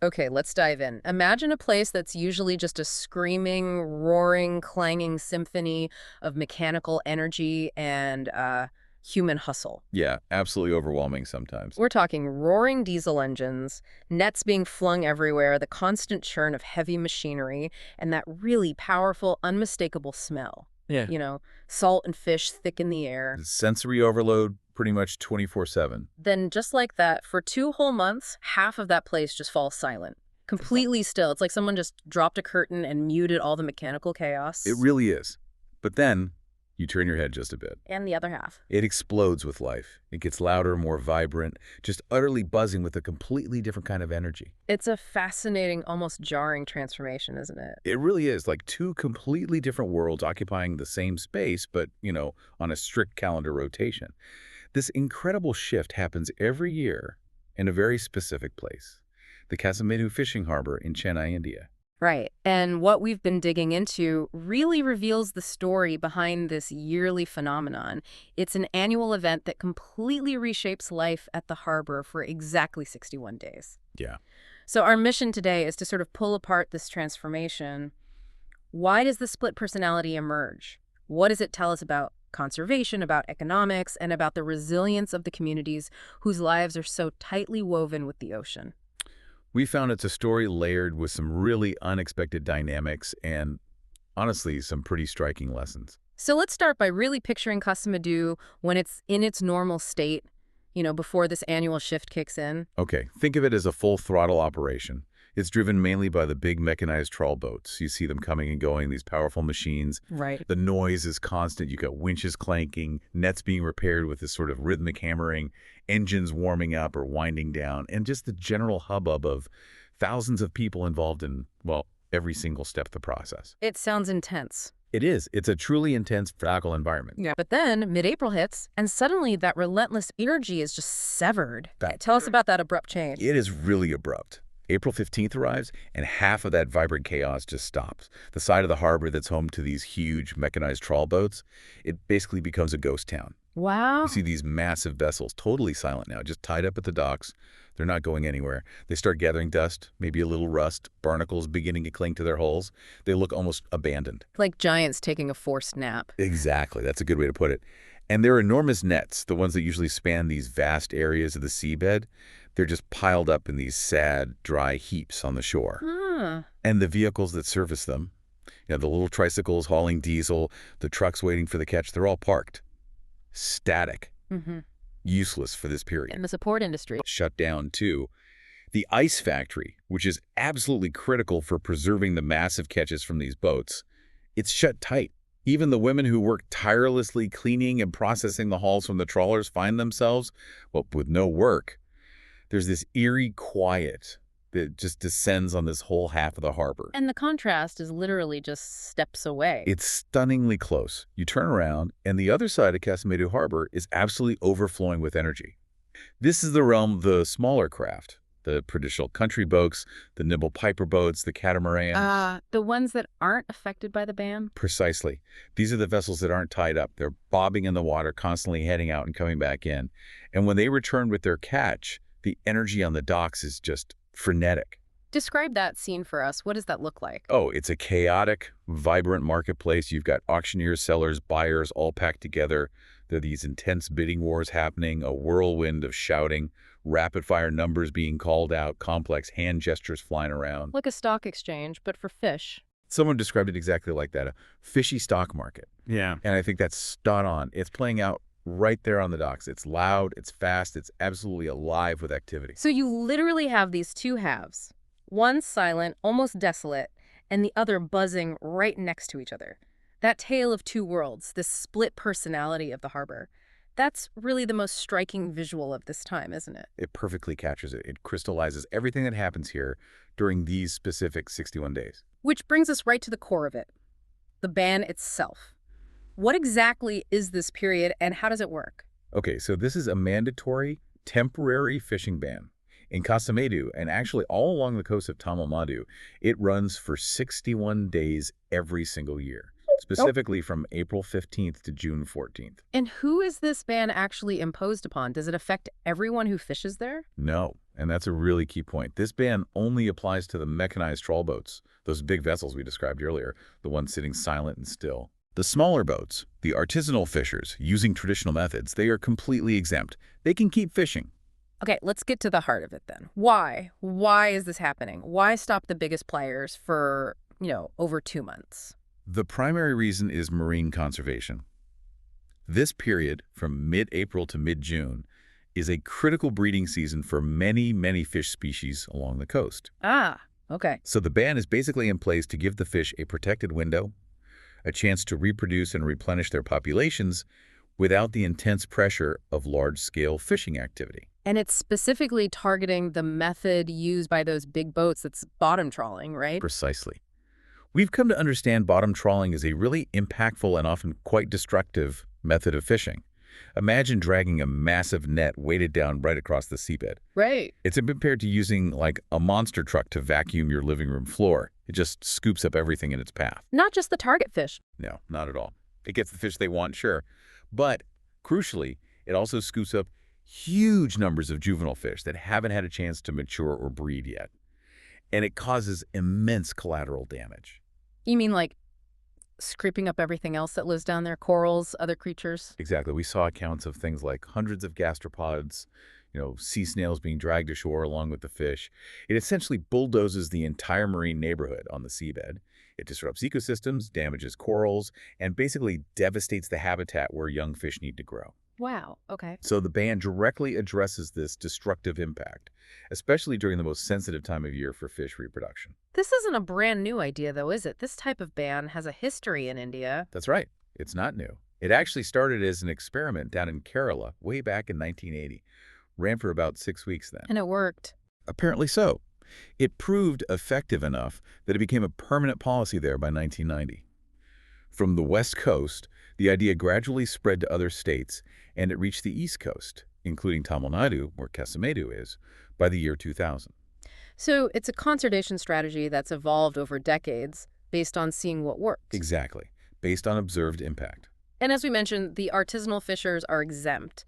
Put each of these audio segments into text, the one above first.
Okay, let's dive in. Imagine a place that's usually just a screaming, roaring, clanging symphony of mechanical energy and human hustle. Yeah, absolutely overwhelming sometimes. We're talking roaring diesel engines, nets being flung everywhere, the constant churn of heavy machinery, and that really powerful, unmistakable smell. Yeah. You know, salt and fish thick in the air. Sensory overload pretty much 24/7. Then, just like that, for 2 whole months, half of that place just falls silent. Completely still. It's like someone just dropped a curtain and muted all the mechanical It chaos. really is. But then you turn your head just a bit. And the other half. It explodes with life. It gets louder, more vibrant, just utterly buzzing with a completely different kind of energy. It's a fascinating, almost jarring transformation, isn't it? It really is like two completely different worlds occupying the same space, but, on a strict calendar rotation. This incredible shift happens every year in a very specific place, the Kasimedu fishing harbor in Chennai, India. Right. And what we've been digging into really reveals the story behind this yearly phenomenon. It's an annual event that completely reshapes life at the harbor for exactly 61 days. Yeah. So our mission today is to sort of pull apart this transformation. Why does the split personality emerge? What does it tell us about conservation, about economics, and about the resilience of the communities whose lives are so tightly woven with the ocean? We found it's a story layered with some really unexpected dynamics and, honestly, some pretty striking lessons. So let's start by really picturing Kasimedu when it's in its normal state, before this annual shift kicks in. Okay, think of it as a full throttle operation. It's driven mainly by the big mechanized trawl boats. You see them coming and going, these powerful machines. Right. The noise is constant. You've got winches clanking, nets being repaired with this sort of rhythmic hammering, engines warming up or winding down, and just the general hubbub of thousands of people involved in, well, every single step of the process. It sounds intense. It is. It's a truly intense fragile environment. Yeah. But then mid-April hits, and suddenly that relentless energy is just severed. That- Tell us about that abrupt change. It is really abrupt. April 15th arrives, and half of that vibrant chaos just stops. The side of the harbor that's home to these huge mechanized trawl boats, it basically becomes a ghost town. Wow. You see these massive vessels, totally silent now, just tied up at the docks. They're not going anywhere. They start gathering dust, maybe a little rust, barnacles beginning to cling to their hulls. They look almost abandoned. Like giants taking a forced nap. Exactly. That's a good way to put it. And they're enormous nets, the ones that usually span these vast areas of the seabed. They're just piled up in these sad, dry heaps on the shore. Huh. And the vehicles that service them, the little tricycles hauling diesel, the trucks waiting for the catch, they're all parked. Static. Mm-hmm. Useless for this period. In the support industry. Shut down, too. The ice factory, which is absolutely critical for preserving the massive catches from these boats, it's shut tight. Even the women who work tirelessly cleaning and processing the hauls from the trawlers find themselves, well, with no work. There's this eerie quiet that just descends on this whole half of the harbor. And the contrast is literally just steps away. It's stunningly close. You turn around, and the other side of Kasimedu Harbor is absolutely overflowing with energy. This is the realm of the smaller craft, the traditional country boats, the nimble piper boats, the catamarans. The ones that aren't affected by the ban? Precisely. These are the vessels that aren't tied up. They're bobbing in the water, constantly heading out and coming back in. And when they return with their catch, the energy on the docks is just frenetic. Describe that scene for us. What does that look like? Oh, it's a chaotic, vibrant marketplace. You've got auctioneers, sellers, buyers all packed together. There are these intense bidding wars happening, a whirlwind of shouting, rapid-fire numbers being called out, complex hand gestures flying around. Like a stock exchange, but for fish. Someone described it exactly like that, a fishy stock market. Yeah. And I think that's spot on. It's playing out right there on the docks. It's loud, it's fast, it's absolutely alive with activity. So you literally have these two halves. One silent, almost desolate, and the other buzzing right next to each other. That tale of two worlds, this split personality of the harbor. That's really the most striking visual of this time, isn't it? It perfectly captures it. It crystallizes everything that happens here during these specific 61 days. Which brings us right to the core of it, the ban itself. What exactly is this period, and how does it work? Okay, so this is a mandatory temporary fishing ban. In Kasimedu, and actually all along the coast of Tamil Nadu, it runs for 61 days every single year, specifically from April 15th to June 14th. And who is this ban actually imposed upon? Does it affect everyone who fishes there? No, and that's a really key point. This ban only applies to the mechanized trawl boats, those big vessels we described earlier, the ones sitting silent and still. The smaller boats, the artisanal fishers, using traditional methods, they are completely exempt. They can keep fishing. Okay, let's get to the heart of it then. Why? Why is this happening? Why stop the biggest players for, over 2 months? The primary reason is marine conservation. This period, from mid-April to mid-June, is a critical breeding season for many, many fish species along the coast. Ah, okay. So the ban is basically in place to give the fish a protected window, a chance to reproduce and replenish their populations without the intense pressure of large-scale fishing activity. And it's specifically targeting the method used by those big boats that's bottom trawling, right? Precisely. We've come to understand bottom trawling is a really impactful and often quite destructive method of fishing. Imagine dragging a massive net weighted down right across the seabed. Right. It's compared to using like a monster truck to vacuum your living room floor. It just scoops up everything in its path. Not just the target fish. No, not at all. It gets the fish they want, sure. But crucially, it also scoops up huge numbers of juvenile fish that haven't had a chance to mature or breed yet. And it causes immense collateral damage. You mean like scraping up everything else that lives down there, corals, other creatures? Exactly. We saw accounts of things like hundreds of gastropods, sea snails being dragged ashore along with the fish. It essentially bulldozes the entire marine neighborhood on the seabed. It disrupts ecosystems, damages corals, and basically devastates the habitat where young fish need to grow. Wow, okay. So the ban directly addresses this destructive impact, especially during the most sensitive time of year for fish reproduction. This isn't a brand new idea, though, is it? This type of ban has a history in India. That's right. It's not new. It actually started as an experiment down in Kerala way back in 1980. Ran for about 6 weeks then. And it worked. Apparently so. It proved effective enough that it became a permanent policy there by 1990. From the West Coast, the idea gradually spread to other states, and it reached the East Coast, including Tamil Nadu, where Kasimedu is, by the year 2000. So it's a conservation strategy that's evolved over decades based on seeing what worked. Exactly, based on observed impact. And as we mentioned, the artisanal fishers are exempt.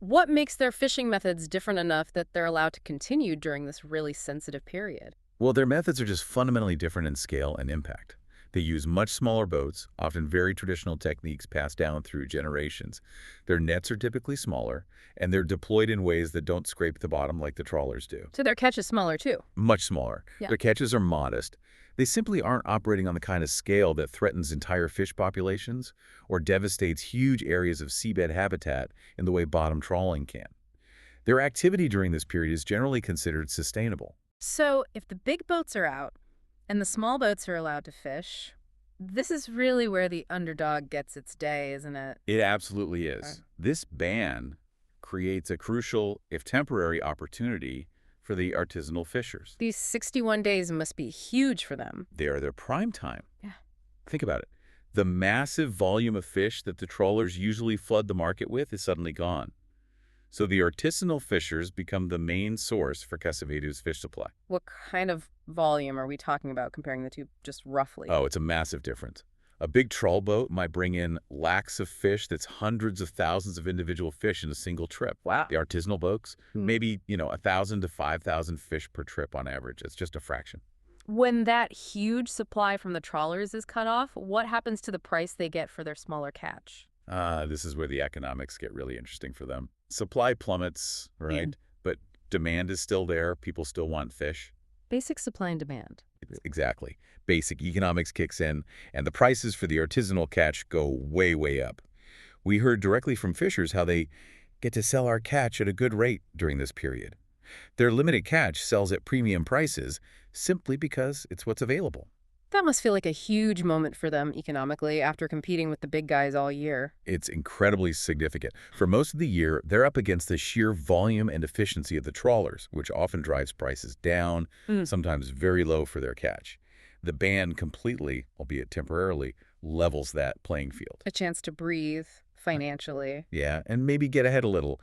What makes their fishing methods different enough that they're allowed to continue during this really sensitive period? Well, their methods are just fundamentally different in scale and impact. They use much smaller boats, often very traditional techniques passed down through generations. Their nets are typically smaller, and they're deployed in ways that don't scrape the bottom like the trawlers do. So their catch is smaller, too. Much smaller. Yeah. Their catches are modest. They simply aren't operating on the kind of scale that threatens entire fish populations or devastates huge areas of seabed habitat in the way bottom trawling can. Their activity during this period is generally considered sustainable. So if the big boats are out and the small boats are allowed to fish, this is really where the underdog gets its day, isn't it? It absolutely is. Okay. This ban creates a crucial, if temporary, opportunity for the artisanal fishers. These 61 days must be huge for them. They are their prime time. Yeah. Think about it. The massive volume of fish that the trawlers usually flood the market with is suddenly gone. So the artisanal fishers become the main source for Kasimedu's fish supply. What kind of volume are we talking about comparing the two, just roughly? Oh, it's a massive difference. A big trawl boat might bring in lakhs of fish that's hundreds of thousands of individual fish in a single trip. Wow. The artisanal boats, maybe, 1,000 to 5,000 fish per trip on average. It's just a fraction. When that huge supply from the trawlers is cut off, what happens to the price they get for their smaller catch? This is where the economics get really interesting for them. Supply plummets, right? Yeah. But demand is still there. People still want fish. Basic supply and demand. Exactly. Basic economics kicks in, and the prices for the artisanal catch go way, way up. We heard directly from fishers how they get to sell our catch at a good rate during this period. Their limited catch sells at premium prices simply because it's what's available. That must feel like a huge moment for them economically after competing with the big guys all year. It's incredibly significant. For most of the year, they're up against the sheer volume and efficiency of the trawlers, which often drives prices down, sometimes very low for their catch. The ban completely, albeit temporarily, levels that playing field. A chance to breathe financially. Yeah, and maybe get ahead a little.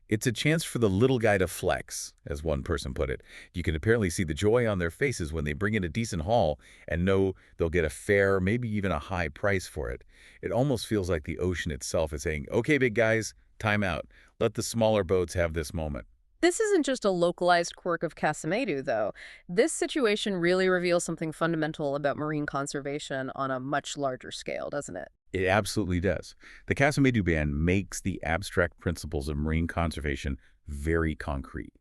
It's a chance for the little guy to flex, as one person put it. You can apparently see the joy on their faces when they bring in a decent haul and know they'll get a fair, maybe even a high price for it. It almost feels like the ocean itself is saying, okay, big guys, time out. Let the smaller boats have this moment. This isn't just a localized quirk of Kasimedu, though. This situation really reveals something fundamental about marine conservation on a much larger scale, doesn't it? It absolutely does. The Kasimedu ban makes the abstract principles of marine conservation very concrete.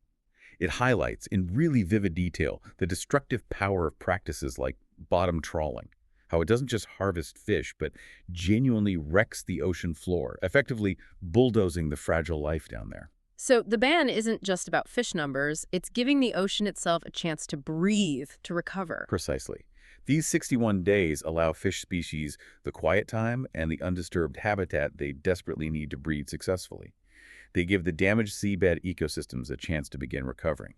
It highlights in really vivid detail the destructive power of practices like bottom trawling, how it doesn't just harvest fish, but genuinely wrecks the ocean floor, effectively bulldozing the fragile life down there. So the ban isn't just about fish numbers, it's giving the ocean itself a chance to breathe, to recover. Precisely. These 61 days allow fish species the quiet time and the undisturbed habitat they desperately need to breed successfully. They give the damaged seabed ecosystems a chance to begin recovering.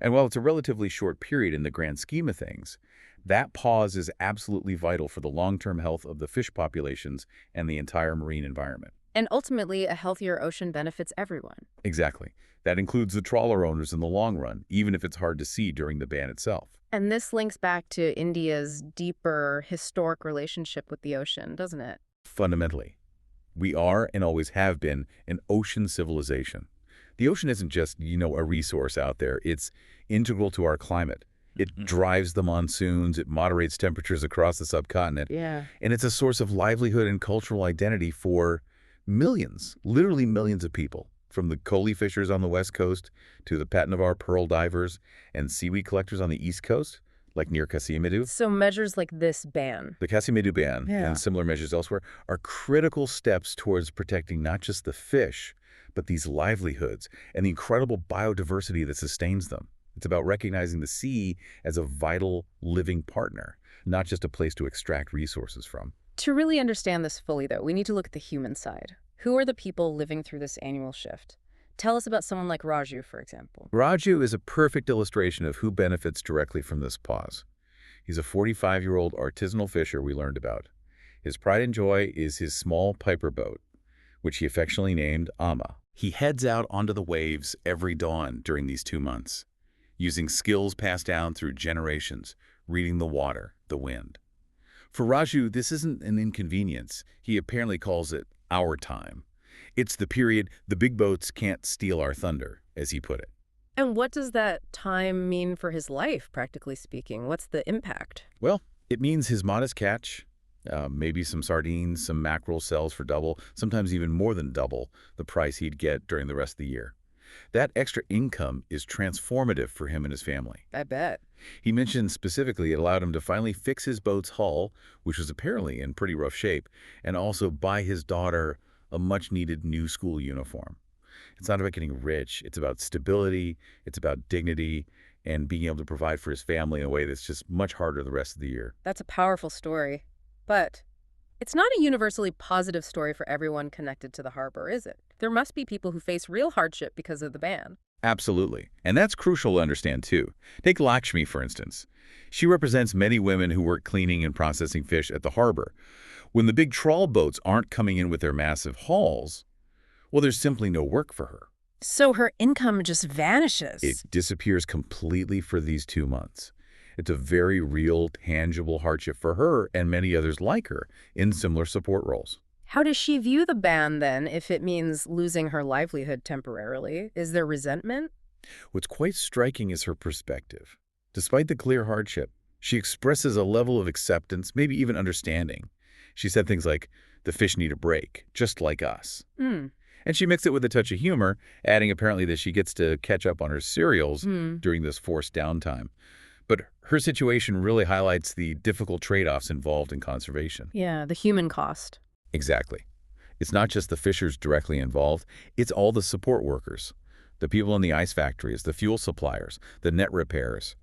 And while it's a relatively short period in the grand scheme of things, that pause is absolutely vital for the long-term health of the fish populations and the entire marine environment. And ultimately, a healthier ocean benefits everyone. Exactly. That includes the trawler owners in the long run, even if it's hard to see during the ban itself. And this links back to India's deeper historic relationship with the ocean, doesn't it? Fundamentally, we are and always have been an ocean civilization. The ocean isn't just, a resource out there. It's integral to our climate. It drives the monsoons, it moderates temperatures across the subcontinent, Yeah. and it's a source of livelihood and cultural identity for millions, literally millions of people, from the coley fishers on the West Coast to the Patnavar pearl divers and seaweed collectors on the East Coast, like near Kasimedu. So measures like this ban. The Kasimedu ban Yeah. and similar measures elsewhere are critical steps towards protecting not just the fish, but these livelihoods and the incredible biodiversity that sustains them. It's about recognizing the sea as a vital, living partner, not just a place to extract resources from. To really understand this fully, though, we need to look at the human side. Who are the people living through this annual shift? Tell us about someone like Raju, for example. Raju is a perfect illustration of who benefits directly from this pause. He's a 45-year-old artisanal fisher we learned about. His pride and joy is his small piper boat, which he affectionately named Amma. He heads out onto the waves every dawn during these 2 months, using skills passed down through generations, reading the water, the wind. For Raju, this isn't an inconvenience. He apparently calls it our time. It's the period the big boats can't steal our thunder, as he put it. And what does that time mean for his life, practically speaking? What's the impact? Well, it means his modest catch, maybe some sardines, some mackerel sells for double, sometimes even more than double the price he'd get during the rest of the year. That extra income is transformative for him and his family. I bet. He mentioned specifically it allowed him to finally fix his boat's hull, which was apparently in pretty rough shape, and also buy his daughter a much-needed new school uniform. It's not about getting rich. It's about stability. It's about dignity and being able to provide for his family in a way that's just much harder the rest of the year. That's a powerful story. But it's not a universally positive story for everyone connected to the harbor, is it? There must be people who face real hardship because of the ban. Absolutely. And that's crucial to understand, too. Take Lakshmi, for instance. She represents many women who work cleaning and processing fish at the harbor. When the big trawl boats aren't coming in with their massive hauls, well, there's simply no work for her. So her income just vanishes. It disappears completely for these 2 months. It's a very real, tangible hardship for her and many others like her in similar support roles. How does she view the ban, then, if it means losing her livelihood temporarily? Is there resentment? What's quite striking is her perspective. Despite the clear hardship, she expresses a level of acceptance, maybe even understanding. She said things like, "The fish need a break, just like us." Hmm. And she mixed it with a touch of humor, adding apparently that she gets to catch up on her cereals during this forced downtime. But her situation really highlights the difficult trade-offs involved in conservation. Yeah, the human cost. Exactly. It's not just the fishers directly involved, it's all the support workers, the people in the ice factories, the fuel suppliers, the net repairers,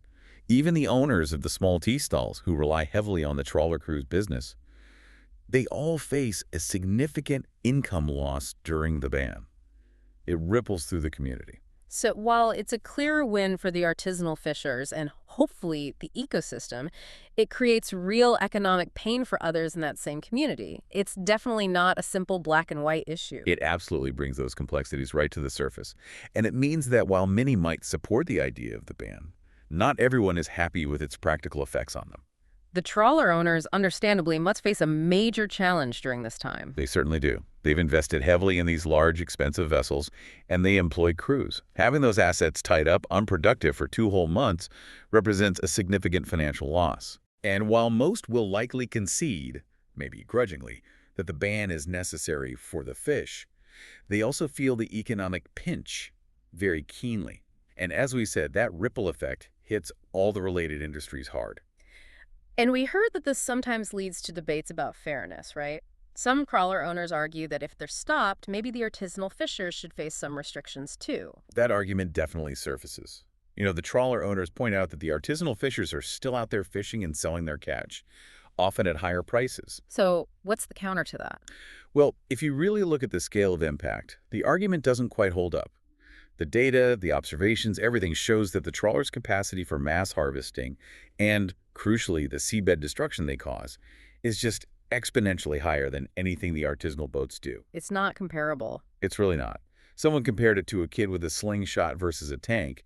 even the owners of the small tea stalls who rely heavily on the trawler crew's business. They all face a significant income loss during the ban. It ripples through the community. So while it's a clear win for the artisanal fishers and hopefully the ecosystem, it creates real economic pain for others in that same community. It's definitely not a simple black and white issue. It absolutely brings those complexities right to the surface. And it means that while many might support the idea of the ban, not everyone is happy with its practical effects on them. The trawler owners, understandably, must face a major challenge during this time. They certainly do. They've invested heavily in these large, expensive vessels, and they employ crews. Having those assets tied up, unproductive for 2 whole months, represents a significant financial loss. And while most will likely concede, maybe grudgingly, that the ban is necessary for the fish, they also feel the economic pinch very keenly. And as we said, that ripple effect hits all the related industries hard. And we heard that this sometimes leads to debates about fairness, right? Some trawler owners argue that if they're stopped, maybe the artisanal fishers should face some restrictions too. That argument definitely surfaces. The trawler owners point out that the artisanal fishers are still out there fishing and selling their catch, often at higher prices. So what's the counter to that? Well, if you really look at the scale of impact, the argument doesn't quite hold up. The data, the observations, everything shows that the trawler's capacity for mass harvesting and, crucially, the seabed destruction they cause is just exponentially higher than anything the artisanal boats do. It's not comparable. It's really not. Someone compared it to a kid with a slingshot versus a tank.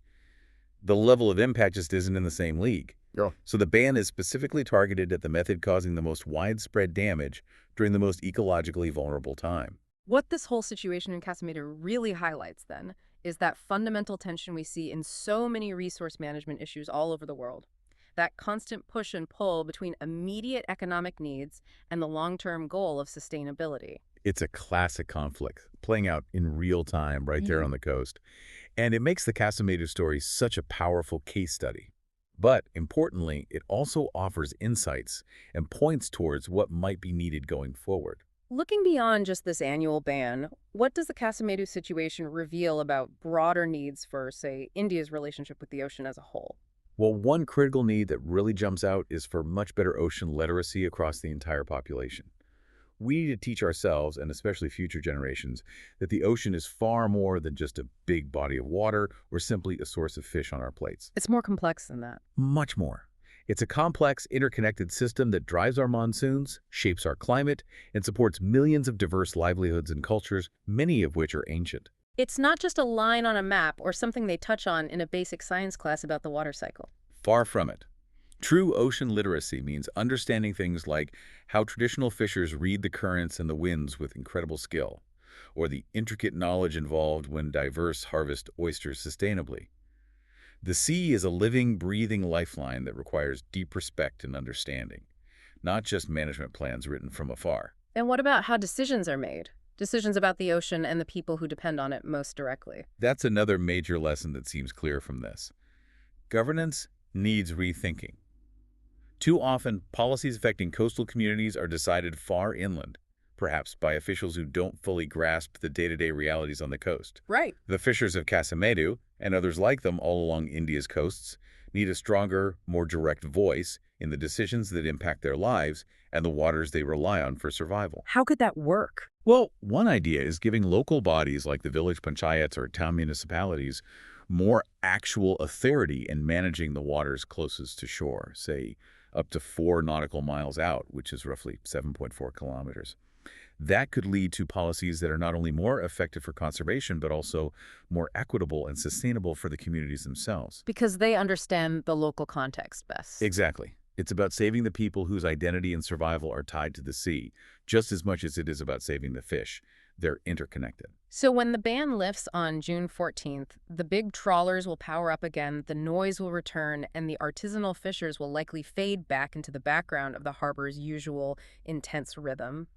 The level of impact just isn't in the same league. Yeah. So the ban is specifically targeted at the method causing the most widespread damage during the most ecologically vulnerable time. What this whole situation in Kasimedu really highlights, then, is that fundamental tension we see in so many resource management issues all over the world. That constant push and pull between immediate economic needs and the long-term goal of sustainability. It's a classic conflict playing out in real time right there on the coast. And it makes the Kasimedu story such a powerful case study. But importantly, it also offers insights and points towards what might be needed going forward. Looking beyond just this annual ban, what does the Kasimedu situation reveal about broader needs for, say, India's relationship with the ocean as a whole? Well, one critical need that really jumps out is for much better ocean literacy across the entire population. We need to teach ourselves, and especially future generations, that the ocean is far more than just a big body of water or simply a source of fish on our plates. It's more complex than that. Much more. It's a complex, interconnected system that drives our monsoons, shapes our climate, and supports millions of diverse livelihoods and cultures, many of which are ancient. It's not just a line on a map or something they touch on in a basic science class about the water cycle. Far from it. True ocean literacy means understanding things like how traditional fishers read the currents and the winds with incredible skill, or the intricate knowledge involved when diverse harvest oysters sustainably. The sea is a living, breathing lifeline that requires deep respect and understanding, not just management plans written from afar. And what about how decisions are made? Decisions about the ocean and the people who depend on it most directly. That's another major lesson that seems clear from this. Governance needs rethinking. Too often, policies affecting coastal communities are decided far inland, perhaps by officials who don't fully grasp the day-to-day realities on the coast. Right. The fishers of Kasimedu, and others like them all along India's coasts, need a stronger, more direct voice in the decisions that impact their lives and the waters they rely on for survival. How could that work? Well, one idea is giving local bodies like the village panchayats or town municipalities more actual authority in managing the waters closest to shore, say up to 4 nautical miles out, which is roughly 7.4 kilometers. That could lead to policies that are not only more effective for conservation, but also more equitable and sustainable for the communities themselves. Because they understand the local context best. Exactly. It's about saving the people whose identity and survival are tied to the sea, just as much as it is about saving the fish. They're interconnected. So when the ban lifts on June 14th, the big trawlers will power up again, the noise will return, and the artisanal fishers will likely fade back into the background of the harbor's usual intense rhythm.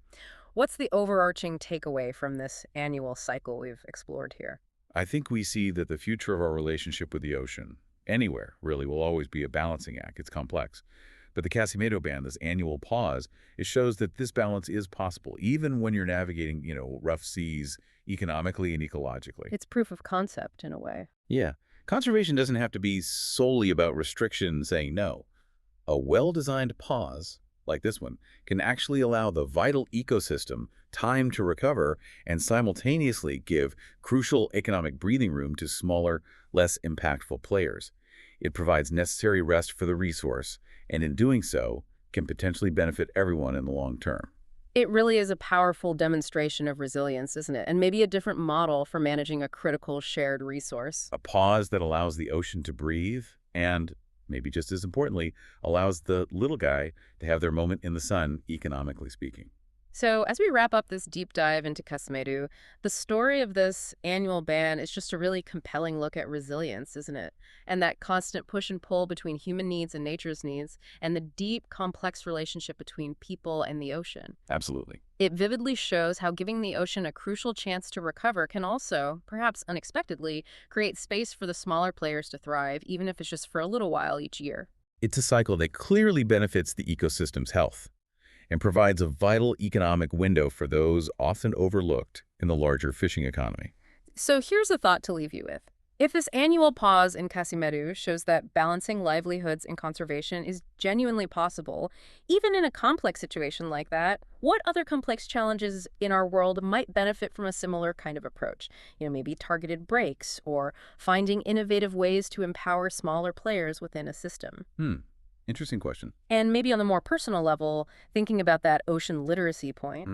What's the overarching takeaway from this annual cycle we've explored here? I think we see that the future of our relationship with the ocean, anywhere really, will always be a balancing act. It's complex. But the Kasimedu ban, this annual pause, it shows that this balance is possible, even when you're navigating, rough seas economically and ecologically. It's proof of concept in a way. Yeah. Conservation doesn't have to be solely about restriction saying no. A well-designed pause, like this one, can actually allow the vital ecosystem time to recover and simultaneously give crucial economic breathing room to smaller, less impactful players. It provides necessary rest for the resource, and in doing so, can potentially benefit everyone in the long term. It really is a powerful demonstration of resilience, isn't it? And maybe a different model for managing a critical shared resource. A pause that allows the ocean to breathe and maybe just as importantly, allows the little guy to have their moment in the sun, economically speaking. So, as we wrap up this deep dive into Kasimedu, the story of this annual ban is just a really compelling look at resilience, isn't it? And that constant push and pull between human needs and nature's needs, and the deep, complex relationship between people and the ocean. Absolutely. It vividly shows how giving the ocean a crucial chance to recover can also, perhaps unexpectedly, create space for the smaller players to thrive, even if it's just for a little while each year. It's a cycle that clearly benefits the ecosystem's health and provides a vital economic window for those often overlooked in the larger fishing economy. So here's a thought to leave you with. If this annual pause in Kasimedu shows that balancing livelihoods and conservation is genuinely possible, even in a complex situation like that, what other complex challenges in our world might benefit from a similar kind of approach? Maybe targeted breaks or finding innovative ways to empower smaller players within a system. Interesting question. And maybe on the more personal level, thinking about that ocean literacy point,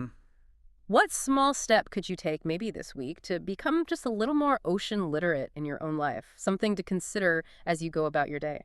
what small step could you take maybe this week to become just a little more ocean literate in your own life? Something to consider as you go about your day.